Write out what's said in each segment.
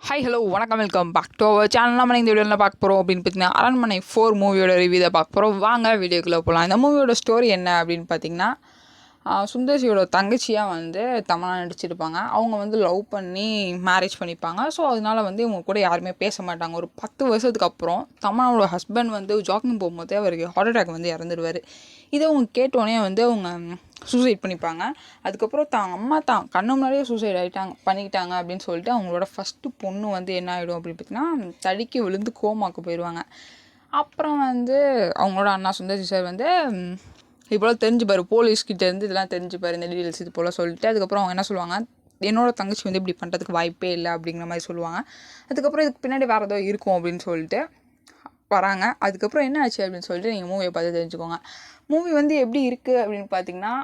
Hi hello வணக்கம் welcome back to our channel. நம்ம இந்த வீடியோவில் பார்க்க போகிறோம் அப்படின்னு பார்த்தீங்கன்னா அரண்மனை 4 மூவியோட ரிவ்யூ தான் பார்க்க போகிறோம். வாங்க வீடியோக்குள்ளே போகலாம். இந்த மூவியோட ஸ்டோரி என்ன அப்படின்னு பார்த்தீங்கன்னா, சுந்தர்சியோட தங்கச்சியாக வந்து தமன்னா நடிச்சிருப்பாங்க. அவங்க வந்து லவ் பண்ணி மேரேஜ் பண்ணிப்பாங்க. ஸோ அதனால வந்து இவங்க கூட யாருமே பேச மாட்டாங்க. ஒரு 10 வருஷத்துக்கு அப்புறம் தமன்னாவோட ஹஸ்பண்ட் வந்து ஜாக்கிங் போகும்போதே அவருக்கு ஹார்ட் அட்டாக் வந்து இறந்துடுவார். இதை அவங்க கேட்டோடனே வந்து அவங்க சூசைட் பண்ணிப்பாங்க. அதுக்கப்புறம் அம்மா கண்ணு முன்னாடியே சூசைட் பண்ணிக்கிட்டாங்க அப்படின்னு சொல்லிட்டு அவங்களோட ஃபஸ்ட்டு பொண்ணு வந்து என்ன ஆகிடும் அப்படின்னு பார்த்தீங்கன்னா, தடுக்கி விழுந்து கோமாக்கு போயிடுவாங்க. அப்புறம் வந்து அவங்களோட அண்ணா சுந்தர்சி சார் வந்து இப்போலாம் தெரிஞ்சுப்பார், போலீஸ்கிட்டேருந்து இதெல்லாம் தெரிஞ்சுப்பார், இந்த டீட்டெயில்ஸ் இது போல் சொல்லிட்டு. அதுக்கப்புறம் அவங்க என்ன சொல்லுவாங்க, என்னோட தங்கச்சி வந்து இப்படி பண்ணுறதுக்கு வாய்ப்பே இல்லை அப்படிங்கிற மாதிரி சொல்லுவாங்க. அதுக்கப்புறம் இதுக்கு பின்னாடி வேறு ஏதோ இருக்கும் அப்படின்னு சொல்லிட்டு வராங்க. அதுக்கப்புறம் என்ன ஆச்சு அப்படின்னு சொல்லிட்டு நீங்கள் மூவியை பார்த்து தெரிஞ்சுக்கோங்க. மூவி வந்து எப்படி இருக்குது அப்படின்னு பார்த்தீங்கன்னா,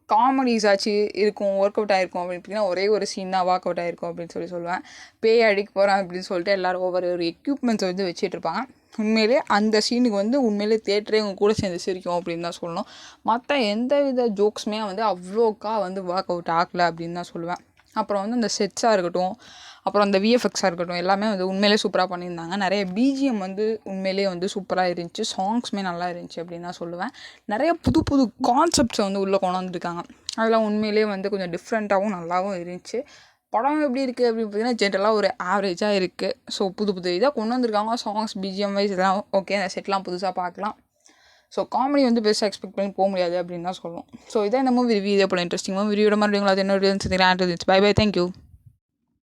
காமெடிஸ் ஆச்சு இருக்கும், ஒர்க் அவுட் ஆகிருக்கும் அப்படின்னு பார்த்தீங்கன்னா, ஒரே ஒரு சீன் தான் ஒர்க் அவுட் ஆகிருக்கும் அப்படின்னு சொல்லுவேன். பேய் அடிக்க போகிறேன் அப்படின்னு சொல்லிட்டு எல்லோரும் ஒவ்வொரு எக்யூப்மெண்ட்ஸ் வந்து வச்சுட்ருப்பாங்க. உண்மையிலே அந்த சீனுக்கு வந்து உண்மையிலே தேட்டரே உங்க கூட சேர்ந்து சிரிக்கும் அப்படின்னு தான் சொல்லணும். மற்ற எந்த வித ஜோக்ஸுமே வந்து அவ்வளோக்கா வந்து ஒர்க் அவுட் ஆகலை அப்படின்னு தான் சொல்லுவேன். அப்புறம் வந்து அந்த செட்ஸாக இருக்கட்டும், அப்புறம் அந்த விஎஃப்எக்ஸாக இருக்கட்டும், எல்லாமே வந்து உண்மையிலே சூப்பராக பண்ணியிருந்தாங்க. நிறைய பிஜிஎம் வந்து உண்மையிலே வந்து சூப்பராக இருந்துச்சு. சாங்ஸுமே நல்லா இருந்துச்சு அப்படின்னு தான் சொல்லுவேன். நிறைய புது புது கான்செப்ட்ஸை வந்து உள்ளே கொண்டு வந்துருக்காங்க. அதெல்லாம் உண்மையிலே வந்து கொஞ்சம் டிஃப்ரெண்ட்டாகவும் நல்லாவும் இருந்துச்சு. படம் எப்படி இருக்குது அப்படின்னு பார்த்தீங்கன்னா, ஜென்ரலாக ஒரு ஆவரேஜாக இருக்குது. ஸோ புது புது இதாக கொண்டு வந்திருக்காங்க. சாங்ஸ் பிஜிஎம் வைஸ் இதெல்லாம் ஓகே. அந்த செட்லாம் புதுசாக பார்க்கலாம். ஸோ காமெடி வந்து பெருசாக எக்ஸ்பெக்ட் பண்ணி போக முடியாது அப்படின்னு தான் சொல்லணும். ஸோ இதான் இந்த மூவி ரிவ்யூ. இதே போல் இன்ட்ரெஸ்டிங் மூவி ரிவ்யூட மாதிரி அது என்ன பை பை. தேங்க்யூ.